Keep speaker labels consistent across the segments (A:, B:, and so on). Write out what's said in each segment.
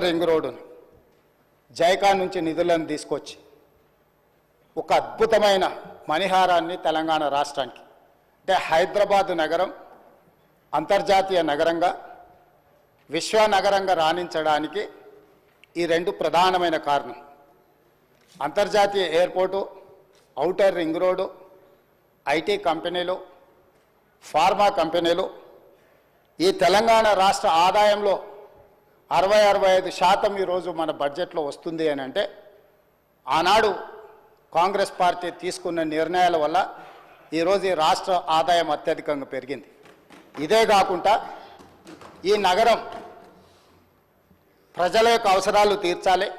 A: Ring రోడ్డును JICA నుంచి నిధులను తీసుకొచ్చి ఒక అద్భుతమైన మణిహారాన్ని తెలంగాణ రాష్ట్రానికి అంటే హైదరాబాద్ నగరం అంతర్జాతీయ నగరంగా విశ్వ నగరంగా రాణించడానికి ఈ రెండు ప్రధానమైన కారణం. అంతర్జాతీయ airport, outer ring road, IT కంపెనీలు, ఫార్మా కంపెనీలు ఈ తెలంగాణ రాష్ట్ర ఆదాయంలో 60-65% ఈరోజు మన బడ్జెట్లో వస్తుంది అని అంటే ఆనాడు కాంగ్రెస్ పార్టీ తీసుకున్న నిర్ణయాల వల్ల ఈరోజు ఈ రాష్ట్ర ఆదాయం అత్యధికంగా పెరిగింది. ఇదే కాకుండా ఈ నగరం ప్రజల యొక్క అవసరాలు తీర్చాలి,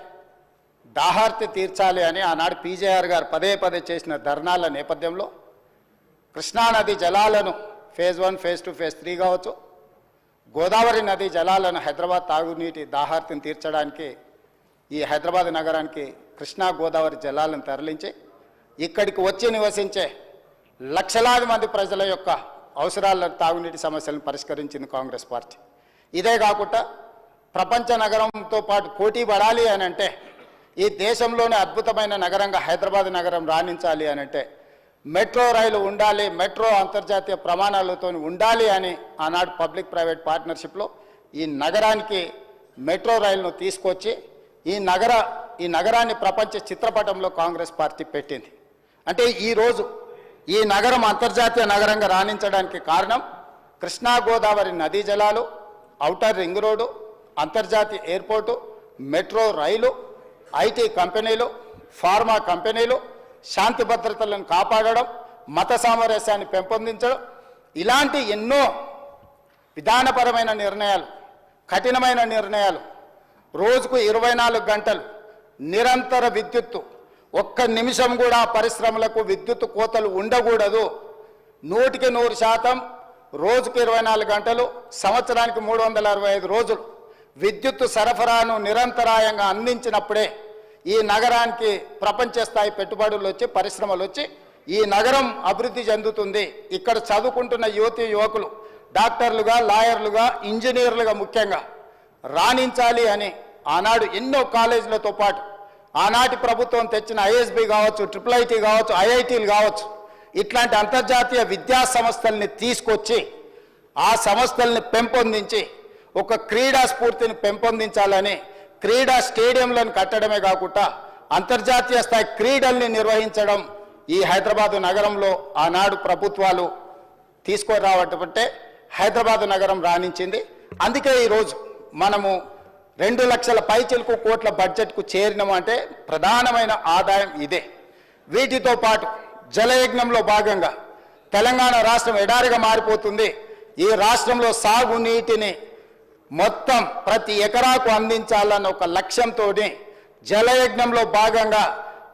A: దాహార్తి తీర్చాలి అని ఆనాడు పీజేఆర్ గారు పదే పదే చేసిన ధర్నాల నేపథ్యంలో కృష్ణానది జలాలను ఫేజ్ 1, ఫేజ్ 2, ఫేజ్ 3 కావచ్చు, గోదావరి నది జలాలను హైదరాబాద్ తాగునీటి దాహార్తిని తీర్చడానికి ఈ హైదరాబాద్ నగరానికి కృష్ణా గోదావరి జలాలను తరలించి ఇక్కడికి వచ్చి నివసించే లక్షలాది మంది ప్రజల యొక్క అవసరాల తాగునీటి సమస్యలను పరిష్కరించింది కాంగ్రెస్ పార్టీ. ఇదే కాకుండా ప్రపంచ నగరంతో పాటు పోటీ పడాలి అని అంటే ఈ దేశంలోనే అద్భుతమైన నగరంగా హైదరాబాద్ నగరం రాణించాలి అని అంటే మెట్రో రైలు ఉండాలి, మెట్రో అంతర్జాతీయ ప్రమాణాలతో ఉండాలి అని ఆనాడు పబ్లిక్ ప్రైవేట్ పార్ట్నర్షిప్లో ఈ నగరానికి మెట్రో రైలును తీసుకొచ్చి ఈ నగరాన్ని ప్రపంచ చిత్రపటంలో కాంగ్రెస్ పార్టీ పెట్టింది. అంటే ఈరోజు ఈ నగరం అంతర్జాతీయ నగరంగా రాణించడానికి కారణం కృష్ణా గోదావరి నదీ జలాలు, ఔటర్ రింగ్ రోడ్డు, అంతర్జాతీయ ఎయిర్పోర్టు, మెట్రో రైలు, ఐటీ కంపెనీలు, ఫార్మా కంపెనీలు, శాంతి భద్రతలను కాపాడడం, మత సామరస్యాన్ని పెంపొందించడం, ఇలాంటి ఎన్నో విధానపరమైన నిర్ణయాలు, కఠినమైన నిర్ణయాలు, రోజుకు 24 గంటలు నిరంతర విద్యుత్తు, ఒక్క నిమిషం కూడా పరిశ్రమలకు విద్యుత్ కోతలు ఉండకూడదు, 100% రోజుకు 24 గంటలు సంవత్సరానికి 365 రోజులు విద్యుత్తు సరఫరాను నిరంతరాయంగా అందించినప్పుడే ఈ నగరానికి ప్రపంచ స్థాయి పెట్టుబడులు వచ్చి పరిశ్రమలు వచ్చి ఈ నగరం అభివృద్ధి చెందుతుంది. ఇక్కడ చదువుకుంటున్న యువకులు డాక్టర్లుగా, లాయర్లుగా, ఇంజనీర్లుగా ముఖ్యంగా రాణించాలి అని ఆనాడు ఎన్నో కాలేజీలతో పాటు ఆనాటి ప్రభుత్వం తెచ్చిన ఐఎస్బి కావచ్చు, IIIT కావచ్చు, ఐఐటీలు కావచ్చు, ఇట్లాంటి అంతర్జాతీయ విద్యా సంస్థల్ని తీసుకొచ్చి ఆ సంస్థల్ని పెంపొందించి ఒక క్రీడా స్ఫూర్తిని పెంపొందించాలని క్రీడా స్టేడియంలను కట్టడమే కాకుండా అంతర్జాతీయ స్థాయి క్రీడల్ని నిర్వహించడం ఈ హైదరాబాదు నగరంలో ఆనాడు ప్రభుత్వాలు తీసుకురావటంటే హైదరాబాదు నగరం రాణించింది. అందుకే ఈరోజు మనము 2 లక్షల పైచిలకు కోట్ల బడ్జెట్కు చేరినామంటే ప్రధానమైన ఆదాయం ఇదే. వీటితో పాటు జలయజ్ఞంలో భాగంగా తెలంగాణ రాష్ట్రం ఎడారిగా మారిపోతుంది. ఈ రాష్ట్రంలో సాగునీటిని మొత్తం ప్రతి ఎకరాకు అందించాలన్న ఒక లక్ష్యంతో జలయజ్ఞంలో భాగంగా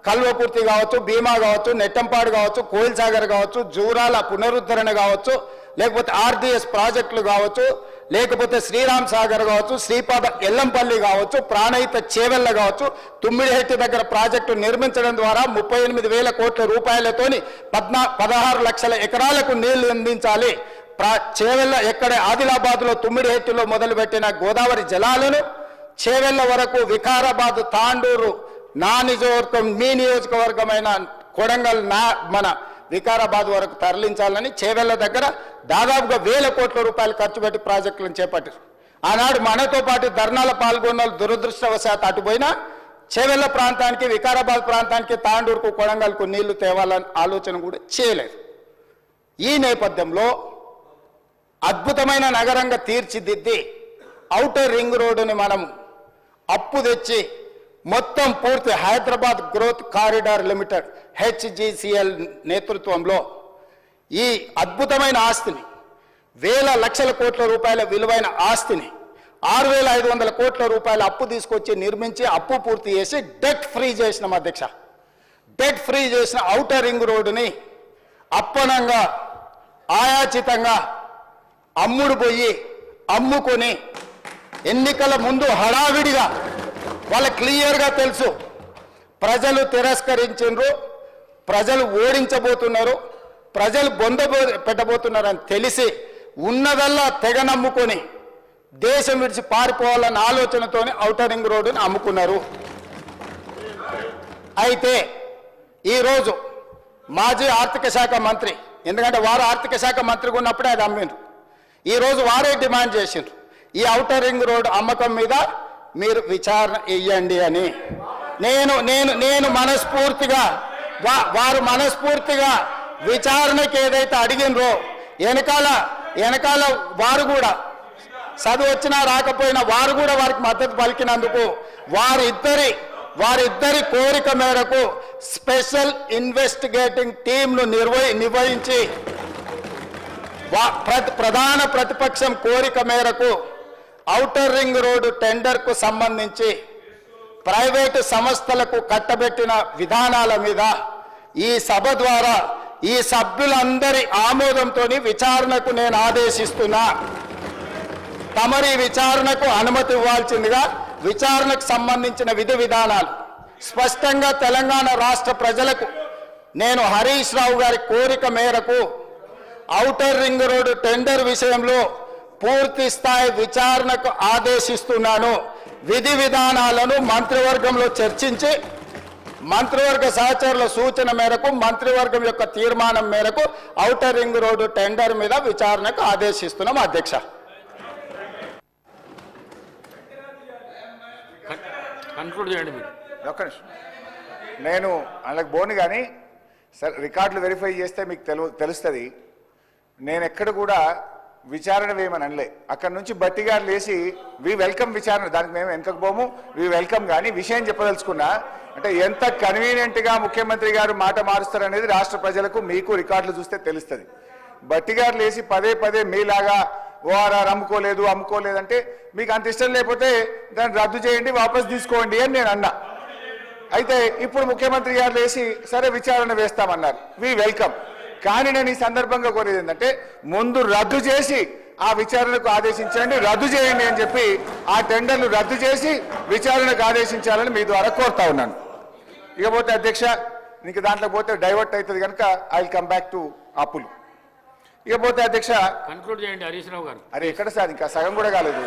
A: కల్వకుర్తి కావచ్చు, భీమా కావచ్చు, నెట్టంపాడు కావచ్చు, కోయిల్ సాగర్ కావచ్చు, జూరాల పునరుద్ధరణ కావచ్చు, లేకపోతే RDS ప్రాజెక్టులు కావచ్చు, లేకపోతే శ్రీరామ్ సాగర్ కావచ్చు, శ్రీపాద ఎల్లంపల్లి కావచ్చు, ప్రాణహిత చేవెళ్ళ కావచ్చు, తుమ్మిడిహెట్టి దగ్గర ప్రాజెక్టు నిర్మించడం ద్వారా 38,000 కోట్ల రూపాయలతోని 16 లక్షల ఎకరాలకు నీళ్లు అందించాలి. చేవెళ్ళ ఎక్కడ ఆదిలాబాద్లో తుమ్మిడిహెట్టిలో మొదలుపెట్టిన గోదావరి జలాలను చేవెళ్ళ వరకు వికారాబాద్, తాండూరు, మీ నియోజకవర్గమైన కొడంగల్, మన వికారాబాద్ వరకు తరలించాలని చేవెళ్ళ దగ్గర దాదాపుగా 1,000 కోట్ల రూపాయలు ఖర్చు పెట్టి ప్రాజెక్టులను చేపట్టారు. ఆనాడు మనతో పాటు ధర్నాల పాల్గొన్న దురదృష్టవశాత్తు అటుపోయినా చేవెళ్ళ ప్రాంతానికి, వికారాబాద్ ప్రాంతానికి, తాండూరుకు, కొడంగల్కు నీళ్లు తేవాలని ఆలోచన కూడా చేయలేదు. ఈ నేపథ్యంలో అద్భుతమైన నగరంగా తీర్చిదిద్ది ఔటర్ రింగ్ రోడ్డుని మనం అప్పు తెచ్చి మొత్తం పూర్తి Hyderabad growth corridor limited HGCL నేతృత్వంలో ఈ అద్భుతమైన ఆస్తిని 1,000 లక్షల కోట్ల రూపాయల విలువైన ఆస్తిని 6,500 కోట్ల రూపాయల అప్పు తీసుకొచ్చి నిర్మించి అప్పు పూర్తి చేసి డెట్ ఫ్రీ చేసిన అధ్యక్ష. డెట్ ఫ్రీ చేసిన ఔటర్ రింగ్ రోడ్డుని అప్పనంగా ఆయాచితంగా అమ్ముకొని ఎన్నికల ముందు హడావిడిగా వాళ్ళకి క్లియర్గా తెలుసు ప్రజలు తిరస్కరించారు, ప్రజలు ఓడించబోతున్నారు, ప్రజలు బొంద పెట్టబోతున్నారని తెలిసి ఉన్నదల్లా తెగ నమ్ముకొని దేశం విడిచి పారిపోవాలన్న ఆలోచనతోనే ఔటర్ రింగ్ రోడ్డుని అమ్ముకున్నారు. అయితే ఈరోజు మాజీ ఆర్థిక శాఖ మంత్రి, ఎందుకంటే వారు ఆర్థిక శాఖ మంత్రిగా ఉన్నప్పుడే అది అమ్మిండ్రు, ఈరోజు వారే డిమాండ్ చేసిండ్రు ఈ ఔటర్ రింగ్ రోడ్ అమ్మకం మీద మీరు విచారణ ఇయ్యండి అని. నేను మనస్ఫూర్తిగా వారు మనస్ఫూర్తిగా విచారణకి ఏదైతే అడిగినరో వెనకాల వారు కూడా చదువు వచ్చినా రాకపోయినా వారు కూడా వారికి మద్దతు పలికినందుకు వారిద్దరి కోరిక మేరకు స్పెషల్ ఇన్వెస్టిగేటింగ్ టీంను నిర్వహించి ప్రధాన ప్రతిపక్షం కోరిక మేరకు ఔటర్ రింగ్ రోడ్డు టెండర్కు సంబంధించి ప్రైవేటు సంస్థలకు కట్టబెట్టిన విధానాల మీద ఈ సభ ద్వారా ఈ సభ్యులందరి ఆమోదంతో విచారణకు నేను ఆదేశిస్తున్నా. తమరి విచారణకు అనుమతి ఇవ్వాల్సిందిగా విచారణకు సంబంధించిన విధి విధానాలు స్పష్టంగా తెలంగాణ రాష్ట్ర ప్రజలకు నేను హరీష్ రావు గారి కోరిక మేరకు ఔటర్ రింగ్ రోడ్డు టెండర్ విషయంలో పూర్తి స్థాయి విచారణకు ఆదేశిస్తున్నాను. విధి విధానాలను మంత్రివర్గంలో చర్చించి మంత్రివర్గ సహచరుల సూచన మేరకు మంత్రివర్గం యొక్క తీర్మానం మేరకు ఔటర్ రింగ్ రోడ్డు టెండర్ మీద విచారణకు ఆదేశిస్తున్నాం అధ్యక్ష.
B: నేను అందులోకి పోను కానీ సార్ రికార్డులు వెరిఫై చేస్తే మీకు తెలుస్తుంది. నేను ఎక్కడ కూడా విచారణ వేయమని అనలే. అక్కడి నుంచి బట్టి గారు లేచి వి వెల్కమ్ విచారణ, దానికి మేము వెనకకు పోము, వి వెల్కమ్. కానీ విషయం చెప్పదలుచుకున్నా అంటే ఎంత కన్వీనియంట్గా ముఖ్యమంత్రి గారు మాట మారుస్తారనేది రాష్ట్ర ప్రజలకు మీకు రికార్డులు చూస్తే తెలుస్తుంది. బట్టి గారు లేచి పదే మీలాగా ఓఆర్ఆర్ అమ్ముకోలేదంటే మీకు అంత ఇష్టం లేకపోతే దాన్ని రద్దు చేయండి, వాపస్ తీసుకోండి అని నేను అన్నా. అయితే ఇప్పుడు ముఖ్యమంత్రి గారు లేచి సరే విచారణ వేస్తామన్నారు, వి వెల్కమ్. కానీ నేను ఈ సందర్భంగా కోరేది ఏంటంటే ముందు రద్దు చేసి ఆ విచారణకు ఆదేశించండి, రద్దు చేయండి అని చెప్పి ఆ టెండర్లు రద్దు చేసి విచారణకు ఆదేశించాలని మీ ద్వారా కోరుతా ఉన్నాను. ఇకపోతే అధ్యక్ష నీకు దాంట్లో పోతే డైవర్ట్ అవుతుంది కనుక I will come back to అప్పులు. ఇకపోతే అధ్యక్ష
C: కన్క్లూడ్ చేయండి హరీష్ రావు గారు.
B: అరే ఎక్కడ సార్ ఇంకా సగం కూడా కాలేదు.